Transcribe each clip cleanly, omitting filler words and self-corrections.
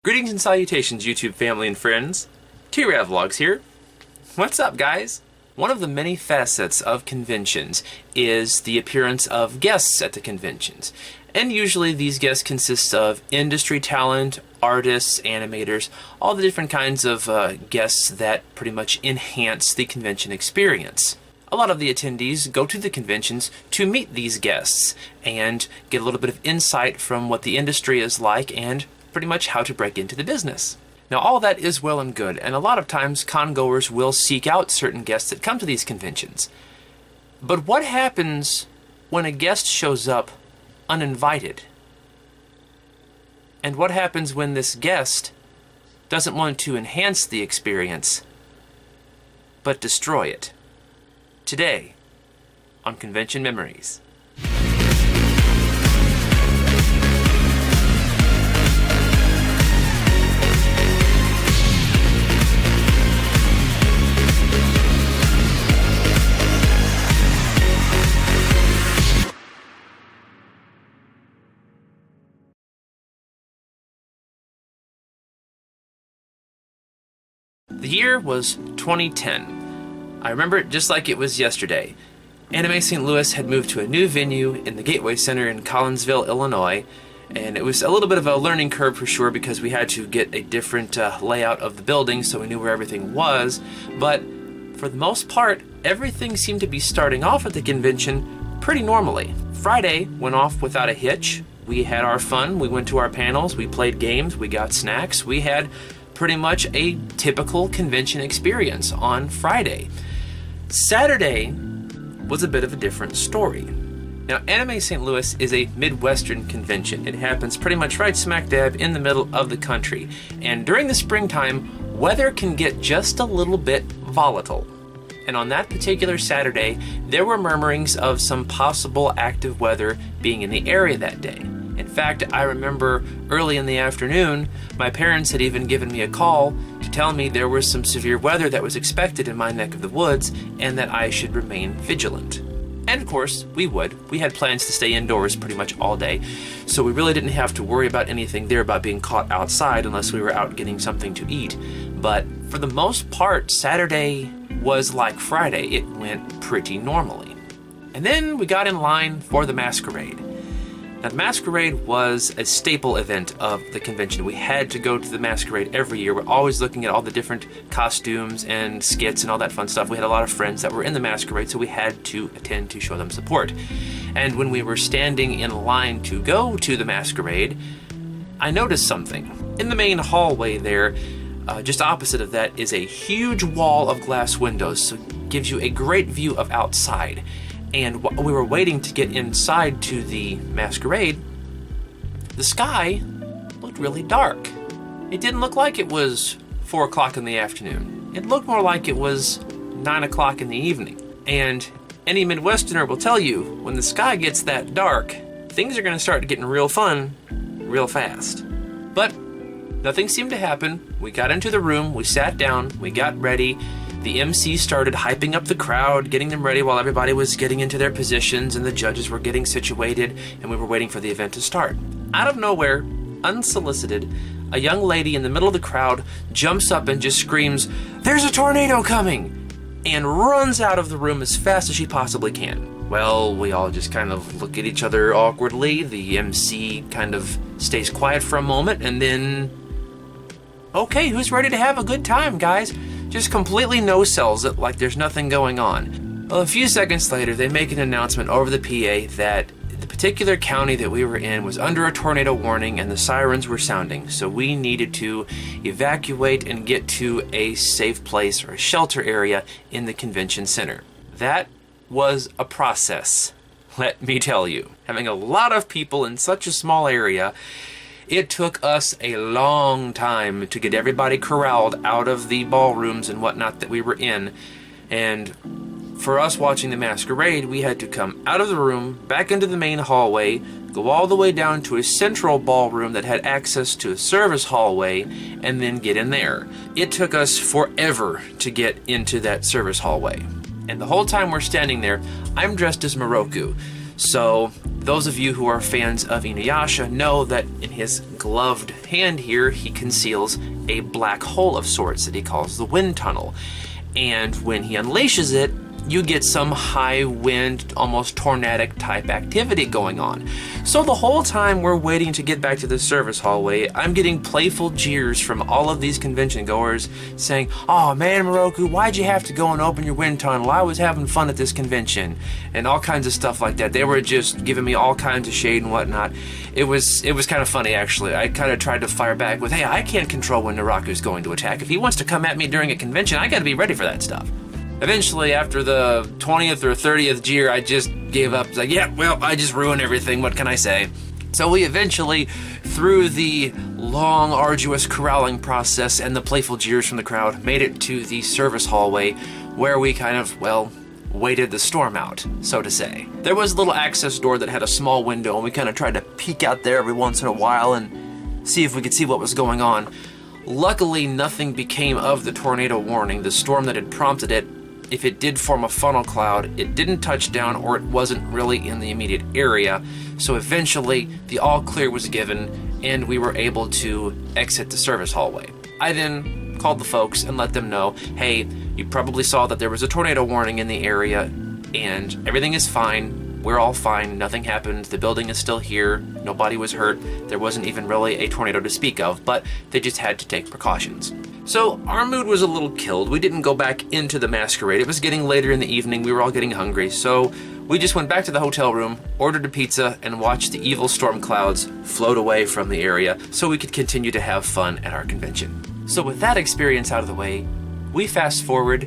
Greetings and salutations, YouTube family and friends. T-Rav Vlogs here. What's up, guys? One of the many facets of conventions is the appearance of guests at the conventions. And usually these guests consist of industry talent, artists, animators, all the different kinds of guests that pretty much enhance the convention experience. A lot of the attendees go to the conventions to meet these guests and get a little bit of insight from what the industry is like and pretty much how to break into the business. Now, all that is well and good, and a lot of times con-goers will seek out certain guests that come to these conventions. But what happens when a guest shows up uninvited? And what happens when this guest doesn't want to enhance the experience, but destroy it? Today, on Convention Memories. The year was 2010. I remember it just like it was yesterday. Anime St. Louis had moved to a new venue in the Gateway Center in Collinsville, Illinois, and it was a little bit of a learning curve for sure because we had to get a different layout of the building so we knew where everything was, but for the most part, everything seemed to be starting off at the convention pretty normally. Friday went off without a hitch. We had our fun, we went to our panels, we played games, we got snacks, we had pretty much a typical convention experience on Friday. Saturday was a bit of a different story. Now, Anime St. Louis is a Midwestern convention. It happens pretty much right smack dab in the middle of the country. And during the springtime, weather can get just a little bit volatile. And on that particular Saturday, there were murmurings of some possible active weather being in the area that day. In fact, I remember early in the afternoon, my parents had even given me a call to tell me there was some severe weather that was expected in my neck of the woods and that I should remain vigilant. And of course, we would. We had plans to stay indoors pretty much all day, so we really didn't have to worry about anything there about being caught outside unless we were out getting something to eat. But for the most part, Saturday was like Friday. It went pretty normally. And then we got in line for the Masquerade. Now, the Masquerade was a staple event of the convention. We had to go to the Masquerade every year. We're always looking at all the different costumes and skits and all that fun stuff. We had a lot of friends that were in the Masquerade, so we had to attend to show them support. And when we were standing in line to go to the Masquerade, I noticed something. In the main hallway there, just opposite of that, is a huge wall of glass windows, so it gives you a great view of outside. And while we were waiting to get inside to the Masquerade, the sky looked really dark. It didn't look like it was 4 o'clock in the afternoon. It looked more like it was 9 o'clock in the evening. And any Midwesterner will tell you, when the sky gets that dark, things are going to start getting real fun real fast. But nothing seemed to happen. We got into the room, we sat down, we got ready. The MC started hyping up the crowd, getting them ready while everybody was getting into their positions and the judges were getting situated and we were waiting for the event to start. Out of nowhere, unsolicited, a young lady in the middle of the crowd jumps up and just screams, "There's a tornado coming!" and runs out of the room as fast as she possibly can. Well, we all just kind of look at each other awkwardly. The MC kind of stays quiet for a moment and then, "Okay, who's ready to have a good time, guys?" Just completely no-sells it like there's nothing going on. Well, a few seconds later, they make an announcement over the PA that the particular county that we were in was under a tornado warning and the sirens were sounding, so we needed to evacuate and get to a safe place or a shelter area in the convention center. That was a process, let me tell you. Having a lot of people in such a small area, it took us a long time to get everybody corralled out of the ballrooms and whatnot that we were in. And for us watching the Masquerade, we had to come out of the room, back into the main hallway, go all the way down to a central ballroom that had access to a service hallway, and then get in there. It took us forever to get into that service hallway. And the whole time we're standing there, I'm dressed as Moroku. So Those of you who are fans of Inuyasha know that in his gloved hand here, he conceals a black hole of sorts that he calls the wind tunnel. And when he unleashes it, you get some high wind, almost tornadic type activity going on. So the whole time we're waiting to get back to the service hallway, I'm getting playful jeers from all of these convention goers saying, "Oh man, Moroku, why'd you have to go and open your wind tunnel? I was having fun at this convention," and all kinds of stuff like that. They were just giving me all kinds of shade and whatnot. It was kind of funny, actually. I kind of tried to fire back with, "Hey, I can't control when Naraku's going to attack. If he wants to come at me during a convention, I gotta be ready for that stuff." Eventually, after the 20th or 30th jeer, I just gave up. It's like, yeah, well, I just ruined everything. What can I say? So we eventually, through the long, arduous corralling process and the playful jeers from the crowd, made it to the service hallway where we kind of, well, waited the storm out, so to say. There was a little access door that had a small window, and we kind of tried to peek out there every once in a while and see if we could see what was going on. Luckily, nothing became of the tornado warning, the storm that had prompted it. If it did form a funnel cloud, it didn't touch down, or it wasn't really in the immediate area. So eventually, the all clear was given, and we were able to exit the service hallway. I then called the folks and let them know, hey, you probably saw that there was a tornado warning in the area, and everything is fine. We're all fine. Nothing happened. The building is still here. Nobody was hurt. There wasn't even really a tornado to speak of, but they just had to take precautions. So our mood was a little killed. We didn't go back into the Masquerade. It was getting later in the evening. We were all getting hungry. So we just went back to the hotel room, ordered a pizza, and watched the evil storm clouds float away from the area so we could continue to have fun at our convention. So with that experience out of the way, we fast forward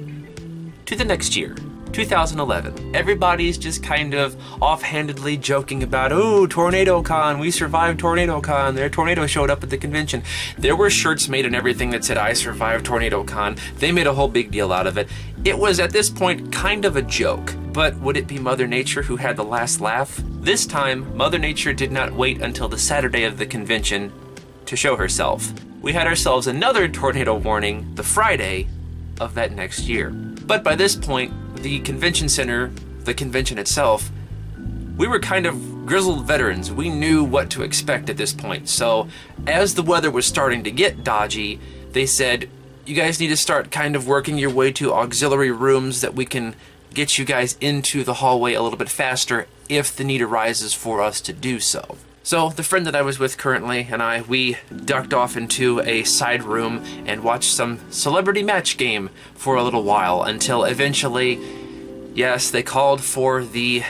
to the next year. 2011. Everybody's just kind of offhandedly joking about, "Oh, TornadoCon, we survived TornadoCon. Their tornado showed up at the convention." There were shirts made and everything that said, "I survived TornadoCon." They made a whole big deal out of it. It was at this point kind of a joke. But would it be Mother Nature who had the last laugh? This time, Mother Nature did not wait until the Saturday of the convention to show herself. We had ourselves another tornado warning the Friday of that next year. But by this point, the convention center, the convention itself, we were kind of grizzled veterans. We knew what to expect at this point. So as the weather was starting to get dodgy, they said, you guys need to start kind of working your way to auxiliary rooms that we can get you guys into the hallway a little bit faster if the need arises for us to do so. So the friend that I was with currently and we ducked off into a side room and watched some celebrity match game for a little while until eventually, yes, they called for the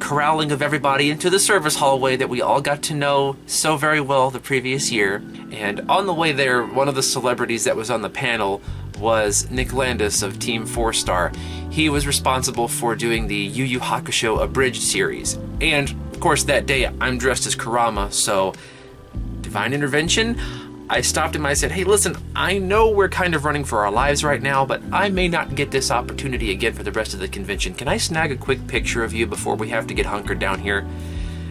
corralling of everybody into the service hallway that we all got to know so very well the previous year. And on the way there, one of the celebrities that was on the panel was Nick Landis of Team 4-Star. He was responsible for doing the Yu Yu Hakusho Abridged series. And, of course, that day I'm dressed as Kurama, so divine intervention. I stopped him and I said, hey, listen, I know we're kind of running for our lives right now, but I may not get this opportunity again for the rest of the convention. Can I snag a quick picture of you before we have to get hunkered down here?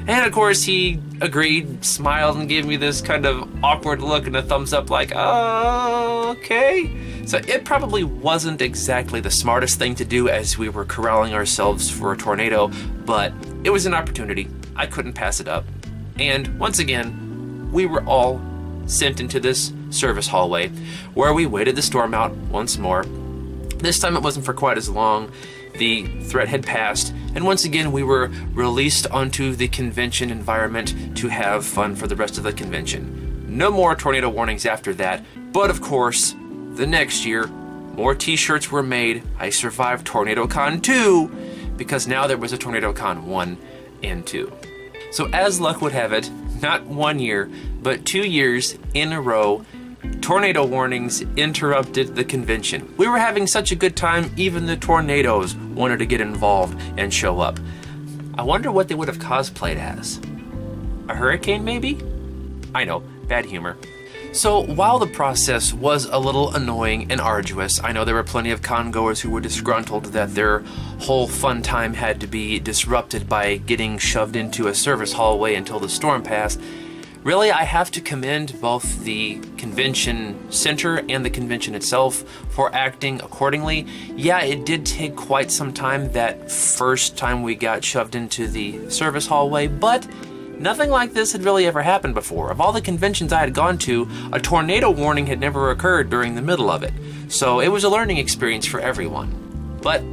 And of course he agreed, smiled, and gave me this kind of awkward look and a thumbs up like, oh, okay. So it probably wasn't exactly the smartest thing to do as we were corralling ourselves for a tornado, but it was an opportunity. I couldn't pass it up. And once again, we were all sent into this service hallway where we waited the storm out once more. This time it wasn't for quite as long. The threat had passed, and once again we were released onto the convention environment to have fun for the rest of the convention. No more tornado warnings after that, but of course, the next year, more t-shirts were made. I survived TornadoCon 2, because now there was a TornadoCon 1 and 2. So as luck would have it, not 1 year, but 2 years in a row, tornado warnings interrupted the convention. We were having such a good time, even the tornadoes wanted to get involved and show up. I wonder what they would have cosplayed as. A hurricane, maybe? I know, bad humor. So while the process was a little annoying and arduous, I know there were plenty of con-goers who were disgruntled that their whole fun time had to be disrupted by getting shoved into a service hallway until the storm passed. Really, I have to commend both the convention center and the convention itself for acting accordingly. Yeah, it did take quite some time that first time we got shoved into the service hallway, but nothing like this had really ever happened before. Of all the conventions I had gone to, a tornado warning had never occurred during the middle of it. So it was a learning experience for everyone. But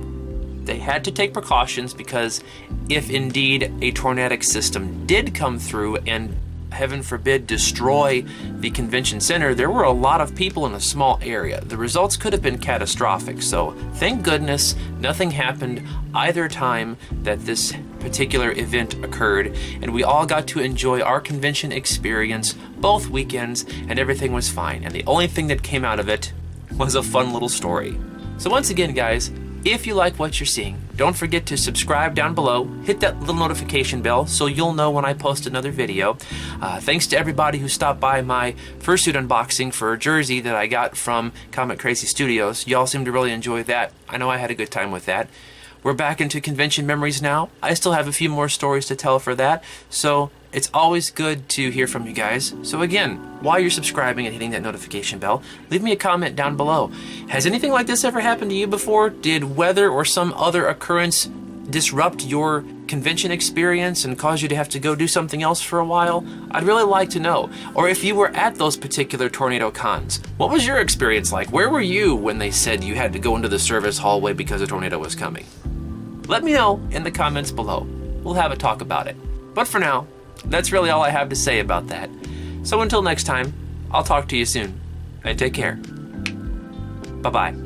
they had to take precautions because if indeed a tornadic system did come through and, heaven forbid, destroy the convention center, there were a lot of people in a small area. The results could have been catastrophic. So thank goodness nothing happened either time that this particular event occurred, and we all got to enjoy our convention experience both weekends, and everything was fine. And the only thing that came out of it was a fun little story. So once again, guys, if you like what you're seeing, don't forget to subscribe down below, hit that little notification bell so you'll know when I post another video. Thanks to everybody who stopped by my fursuit unboxing for a jersey that I got from Comic Crazy Studios. Y'all seem to really enjoy that. I know I had a good time with that. We're back into convention memories now. I still have a few more stories to tell for that, so it's always good to hear from you guys. So again, while you're subscribing and hitting that notification bell, leave me a comment down below. Has anything like this ever happened to you before? Did weather or some other occurrence disrupt your convention experience and cause you to have to go do something else for a while? I'd really like to know. Or if you were at those particular tornado cons, what was your experience like? Where were you when they said you had to go into the service hallway because a tornado was coming? Let me know in the comments below. We'll have a talk about it. But for now, that's really all I have to say about that. So until next time, I'll talk to you soon, and take care. Bye-bye.